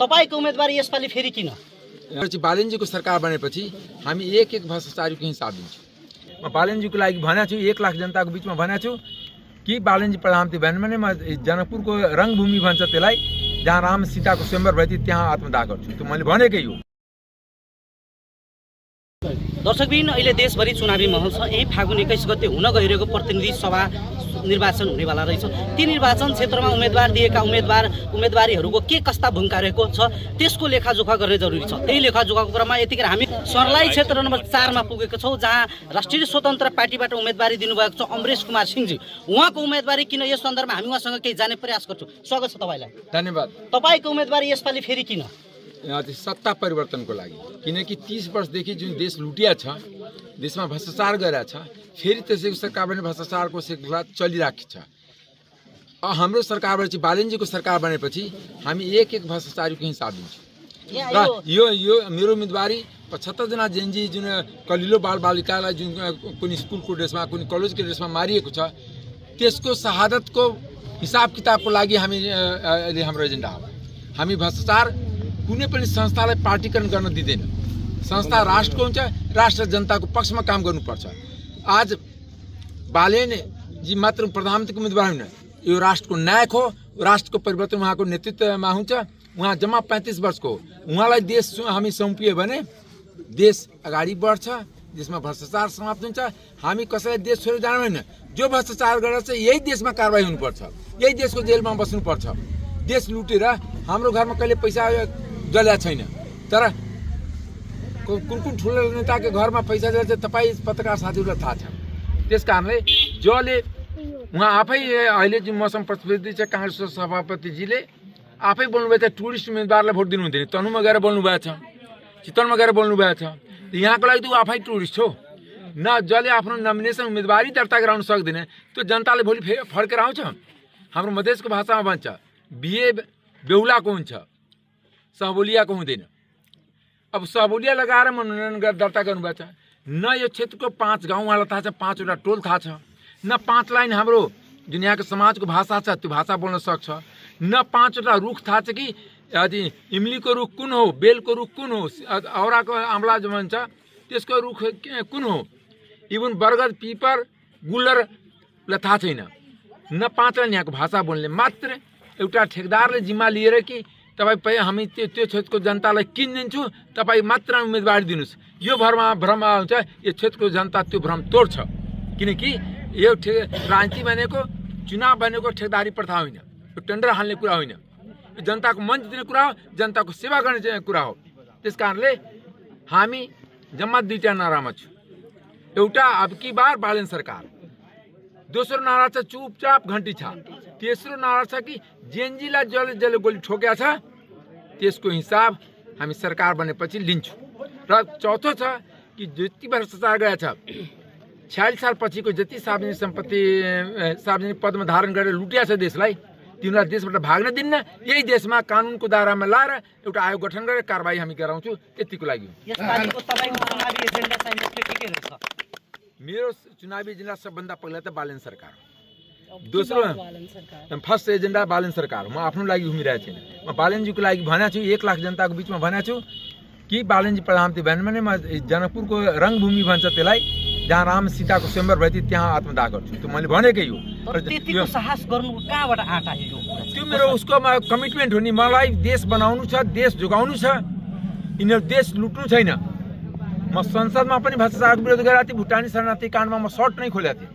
तपाईको उम्मेदवारी यसपालि फेरि किन? बालनजीको सरकार बनेपछि हामी एक भ्रष्टाचारीको हिसाब दिन्छौँ। म बालनजीको लागि भनेको छु, 1 लाख जनताको बिचमा भनेको छु कि बालनजी प्रधानमन्त्री बन्यो भने म जनकपुरको रङभूमि भन्छ त्यसलाई, जहाँ राम सीताको स्वयंवर भयो थियो त्यहाँ आत्मदाह गर्छु। त्यो मैले भनेकै हो। दर्शकबिन, अहिले देशभरि चुनावी माहौल छ। यही फागुन 21 गते हुन गइरहेको प्रतिनिधि सभा निर्वाचन हुनेवाला रहेछ। ती निर्वाचन क्षेत्रमा उम्मेदवार दिएका उम्मेदवारीहरूको के कस्ता भूमिका रहेको छ त्यसको लेखाजोखा गर्ने जरुरी छ। त्यही लेखाजोखाको क्रममा यतिखेर हामी सर्लाही क्षेत्र नम्बर 4 मा पुगेको छौँ, जहाँ राष्ट्रिय स्वतन्त्र पार्टीबाट उम्मेदवारी दिनुभएको छ अमरेश कुमार सिंहजी। उहाँको उम्मेदवारी किन, यस सन्दर्भमा हामी उहाँसँग केही जाने प्रयास गर्छौँ। स्वागत छ तपाईँलाई। धन्यवाद। तपाईँको उम्मेदवारी यसपालि फेरि किन? सत्ता परिवर्तनको लागि, किनकि 30 वर्षदेखि जुन देश लुटिया छ, देशमा भ्रष्टाचार गरिरहेको छ, फेरि त्यसैको सरकारले भ्रष्टाचारको सिलसिला चलिरहेको छ। हाम्रो सरकारबाट चाहिँ बालनजीको सरकार बनेपछि हामी एक भ्रष्टाचारीको हिसाब दिन्छौँ र यो मेरो उम्मेदवारी 75 जना जेएनजी जुन कलिलो बालबालिकालाई जुन कुनै स्कुलको ड्रेसमा कुनै कलेजको ड्रेसमा मारिएको छ, त्यसको शहादतको हिसाब किताबको लागि हाम्रो एजेन्डा हो। हामी भ्रष्टाचार कुनै पनि संस्थालाई पार्टीकरण गर्न दिँदैन। संस्था राष्ट्रको हुन्छ, राष्ट्र जनताको पक्षमा काम गर्नुपर्छ। आज बालेनजी मात्र प्रधानमन्त्रीको उम्मेदवार होइन, यो राष्ट्रको नायक हो। राष्ट्रको परिवर्तन उहाँको नेतृत्वमा हुन्छ। उहाँ जम्मा 35 वर्षको हो। उहाँलाई देश हामी सुम्पियो भने देश अगाडि बढ्छ, देशमा भ्रष्टाचार समाप्त हुन्छ। हामी कसैलाई देश छोडेर जानु होइन। जो भ्रष्टाचार गरेर चाहिँ यही देशमा कारबाही हुनुपर्छ, यही देशको जेलमा बस्नुपर्छ। देश लुटेर हाम्रो घरमा कहिले पैसा जल्या छैन, तर कुन ठुलो नेताको घरमा पैसा जल्या चाहिँ तपाईँ पत्रकार साथीहरूलाई थाहा छ। त्यस कारणले जसले उहाँ आफै अहिले जुन मौसम प्रतिनिधि छ काङ्ग्रेसको सभापतिजीले आफै बोल्नुभएको छ, टुरिस्ट उम्मेदवारलाई भोट दिनु हुँदैन। तनुमा गएर बोल्नुभएको छ, चितवनमा गएर बोल्नुभएको छ। यहाँको लागि त ऊ आफै टुरिस्ट हो। न जसले आफ्नो नोमिनेसन उम्मेदवारी दर्ता गराउन सक्दैन, त्यो जनताले भोलि फर्केर आउँछ। हाम्रो मधेसको भाषामा भन्छ बिहे बेहुलाको हुन्छ, सहबोलियाको हुँदैन। अब सहबोलिया लगाएर मनोनयन दर्ता गर्नुभएको छ। न यो क्षेत्रको 5 गाउँ उहाँलाई थाहा छ, 5 वटा टोल थाहा छ। न 5 लाइन हाम्रो जुन यहाँको समाजको भाषा छ त्यो भाषा बोल्न सक्छ। न 5 वटा रुख थाहा छ कि इमलीको रुख कुन हो, बेलको रुख कुन हो, औराको आम्ला जो भन्छ त्यसको रुख कुन हो। इभन बरगद, पिपर, गुल्लरलाई थाहा छैन। न 5 लाइन यहाँको भाषा बोल्ने मात्र एउटा ठेकदारले जिम्मा लिएर कि तपाईँ हामी त्यो क्षेत्रको जनतालाई किन दिन्छु, तपाईँ मात्र उम्मेदवारी दिनुहोस्। यो भ्रम आउँछ। यो क्षेत्रको जनता त्यो भ्रम तोड्छ। किनकि यो राजनीति भनेको, चुनाव भनेको ठेकदारी प्रथा होइन, यो टेन्डर हाल्ने कुरा होइन। यो जनताको मञ्च दिने कुरा हो, जनताको सेवा गर्ने कुरा हो। त्यस कारणले हामी जम्मा 2टा नारामा छौँ। एउटा अब की बार बालन सरकार, दोस्रो नारा छ चुपचाप घन्टी छाप, तेस्रो नारा छ कि जेएनजीलाई जसले गोली ठोकेको छ त्यसको हिसाब हामी सरकार बनेपछि लिन्छौँ। र चौथो छ कि जति भ्रष्टाचार गरेको छ, 46 साल पछिको जति सार्वजनिक सम्पत्ति सार्वजनिक पदमा धारण गरेर लुटिया छ देशलाई, तिनीहरूलाई देशबाट भाग्न दिन्न। यही देशमा कानुनको दायरामा लाएर एउटा आयोग गठन गरेर कारबाही हामी गराउँछौँ। यतिको लागि मेरो चुनावी एजेन्डा सबभन्दा पहिला त बालन सरकार, दोस्रो फर्स्ट एजेन्डा बालन सरकार। म आफ्नो लागि घुमिरहेको छैन। म बालनजीको लागि भनेको छु, 1 लाख जनताको बिचमा भनेको छु कि बालनजी प्रधानमन्त्री बन्यो भने म जनकपुरको रङभूमि भन्छ त्यसलाई, जहाँ राम सीताको स्वयंवर भयो थियो त्यहाँ आत्मदाह गर्छु। त्यो मैले भनेकै हो। त्यतिको साहस गर्नु कहाँबाट आँट आयो? त्यो मेरो उसको कमिटमेन्ट हो नि। मलाई देश बनाउनु छ, देश जोगाउनु छ। यिनीहरू देश लुट्नु छैन। म संसदमा पनि भ्रष्टाचारको विरोध गरेको थिएँ। भुटानी शरणार्थी काण्डमा म सर्ट नै खोलेको थिएँ।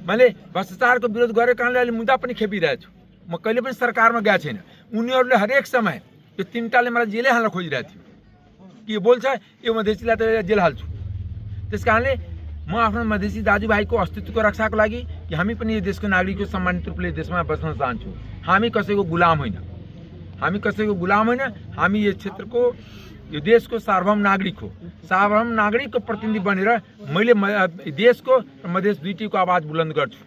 मैले भ्रष्टाचारको विरोध गरेको कारणले अहिले मुद्दा पनि खेपिरहेको छु। म कहिले पनि सरकारमा गएको छैन। उनीहरूले हरेक समय यो 3टाले मलाई जेलै हाल्न खोजिरहेको थियो कि यो बोल्छ यो मधेसीलाई त जेल हाल्छु। त्यस कारणले म आफ्नो मधेसी दाजुभाइको अस्तित्वको रक्षाको लागि कि हामी पनि यो देशको नागरिकको सम्मानित रूपले देशमा बस्न चाहन्छौँ। हामी कसैको गुलाम होइन। हामी कसैको गुलाम होइन। हामी यो क्षेत्रको, यो देशको सार्वभौम नागरिक हो। सार्वभौम नागरिकको प्रतिनिधि बनेर मैले देशको र मधेस दुईटीको आवाज बुलन्द गर्छु।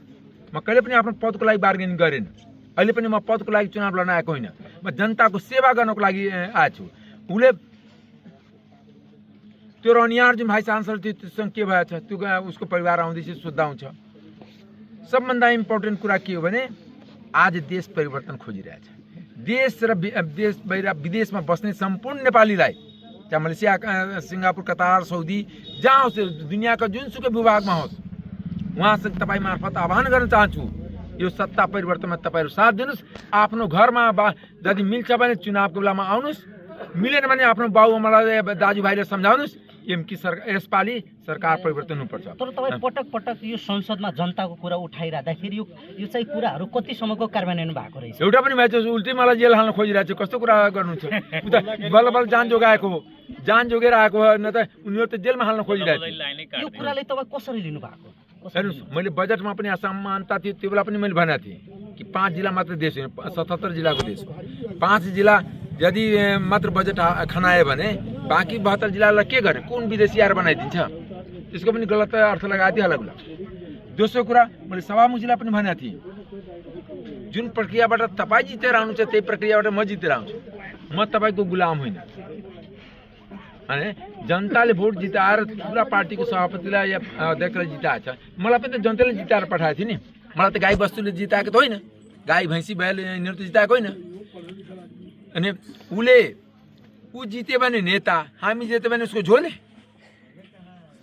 म कहिले पनि आफ्नो पदको लागि बार्गेनिङ गरेन। अहिले पनि म पदको लागि चुनाव लड्न आएको होइन। म जनताको सेवा गर्नको लागि आएको छु। उसले त्यो रनियार जुन भाइ चान्सलर थियो त्योसँग के भएको छ, त्यो उसको परिवार आउँदैछ सोद्धा हुन्छ। सबभन्दा इम्पोर्टेन्ट कुरा के हो भने आज देश परिवर्तन खोजिरहेछ। देश र देश बाहिर विदेशमा बस्ने सम्पूर्ण नेपालीलाई, चाहे मलेसिया, सिङ्गापुर, कतार, सौदी, जहाँ होस्, दुनियाँका जुनसुकै विभागमा होस्, उहाँसँग तपाईँ मार्फत आह्वान गर्न चाहन्छु, यो सत्ता परिवर्तनमा तपाईँहरू साथ दिनुहोस्। आफ्नो घरमा यदि मिल्छ भने चुनावको बेलामा आउनुहोस्, मिलेन भने आफ्नो बाबुआमालाई, दाजुभाइले सम्झाउनुहोस् कि यसपालि सरकार परिवर्तन हुनुपर्छ। तर तपाईँ पटक पटक यो संसदमा जनताको कुरा उठाइराख्दाखेरि यो चाहिँ कुराहरू कतिसम्मको कार्यान्वयन भएको रहेछ? एउटा पनि भएछ, उल्टै मलाई जेल हाल्न खोजिरहेको छ। कस्तो कुरा गर्नुहुन्छ? उता बल्ल बल्ल जान जोगाएको हो, जान जोगेर आएको हो, न त उनीहरू त जेलमा हाल्न खोजिरहेको थियो। यो कुरालाई तपाईँ कसरी लिनु भएको? हेर्नुहोस्, मैले बजेटमा पनि असमानता थियो, त्यो बेला पनि मैले भनेको थिएँ कि 5 जिल्ला मात्र देश होइन, 77 जिल्लाको देश हो। 5 जिल्ला यदि मात्र बजेट खनायो भने बाँकी 72 जिल्लालाई के गर्ने? कुन विदेशी आएर बनाइदिन्छ? त्यसको पनि गलत अर्थ लगाइदियो होला उसलाई। दोस्रो कुरा, मैले सभामुखजीलाई पनि भनेको थिएँ, जुन प्रक्रियाबाट तपाईँ जितेर आउनुहुन्छ त्यही प्रक्रियाबाट म जितेर आउँछु। म तपाईँको गुलाम होइन। अनि जनताले भोट जिताएर पुरा पार्टीको सभापतिलाई या अध्यक्षलाई जिताएको छ। मलाई पनि त जनताले जिताएर पठाएको थियो नि। मलाई त गाई बस्तुले जिताएको त होइन, गाई भैँसी भएले यिनीहरू त जिताएको होइन। अनि ऊ जित्यो भने नेता, हामी जित्यो भने उसको झोले।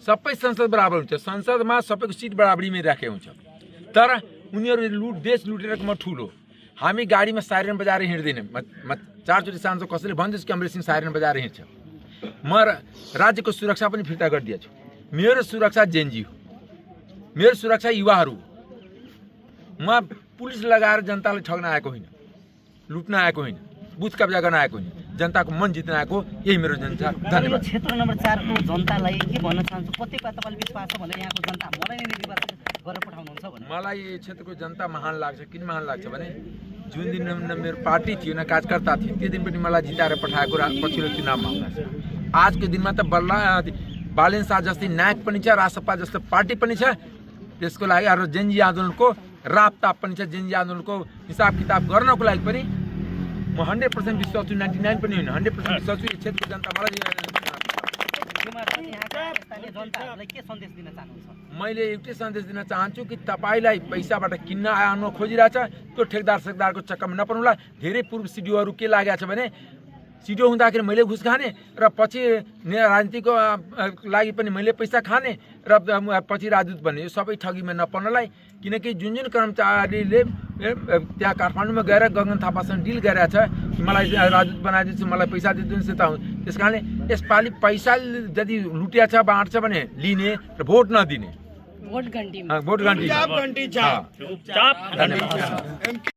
सबै संसद बराबर हुन्छ, संसदमा सबैको सिट बराबरीमै राखेको हुन्छ। तर उनीहरू देश लुटेर म ठुलो, हामी गाडीमा साइरन बजाएर हिँड्दैन। म 4 चोटि सांसद कसैले भन्छ कि अमरेश सिंह साइरन बजाएर हिँड्छ। म राज्यको सुरक्षा पनि फिर्ता गरिदिएको छु। मेरो सुरक्षा जेएनजी हो, मेरो सुरक्षा युवाहरू हो। म पुलिस लगाएर जनतालाई ठग्न आएको होइन, लुट्न आएको होइन, बुथ कब्जा गर्न आएको होइन, जनताको मन जित्न आएको। यही मेरो जनता। धन्यवाद। क्षेत्र नम्बर 4 को जनतालाई के भन्न चाहन्छु? कतिपय तपाईँले विश्वास छ भने यहाँको जनता मलाई नै निर्वाचित गरेर पठाउनुहुन्छ भने? मलाई यो क्षेत्रको जनता महान लाग्छ। किन महान लाग्छ भने जुन दिन मेरो पार्टी थियो, न कार्यकर्ता थियो, त्यो दिन पनि मलाई जिताएर पठाएको पछिल्लो चुनावमा हुँदा छ। आजको दिनमा त बल्ल बालेन शाह जस्तै नायक पनि छ, रासपा जस्तो पार्टी पनि छ। त्यसको लागि अरू जेएनजी आन्दोलनको रापताप पनि छ। जेएनजी आन्दोलनको हिसाब किताब गर्नको लागि पनि म 100% विश्वास छु, 99 पनि होइन, 100% विश्वास छु। यो क्षेत्रको जनता मलाई के सन्देश दिन चाहनुहुन्छ? मैले एउटै सन्देश दिन चाहन्छु कि तपाईँलाई पैसाबाट किन्न आउन खोजिरहेछ त्यो ठेकदार सेकदारको चक्करमा नपर्नुला। धेरै पूर्व सिडिओहरू के लागेको छ भने सिडिओ हुँदाखेरि मैले घुस खाने र पछि राजनीतिको लागि पनि मैले पैसा खाने र पछि राजदूत बन्ने। यो सबै ठगीमा नपर्नलाई, किनकि जुन कर्मचारीले त्यहाँ काठमाडौँमा गएर गगन थापासँग डिल गरेछ कि मलाई राजदूत बनाइदिन्छु, मलाई पैसा दिइदिनुहोस्, यता त्यस कारणले यसपालि पैसा यदि लुटिया छ, बाँड्छ भने लिने र भोट नदिने। भोट घन्टी भोट घन्टी।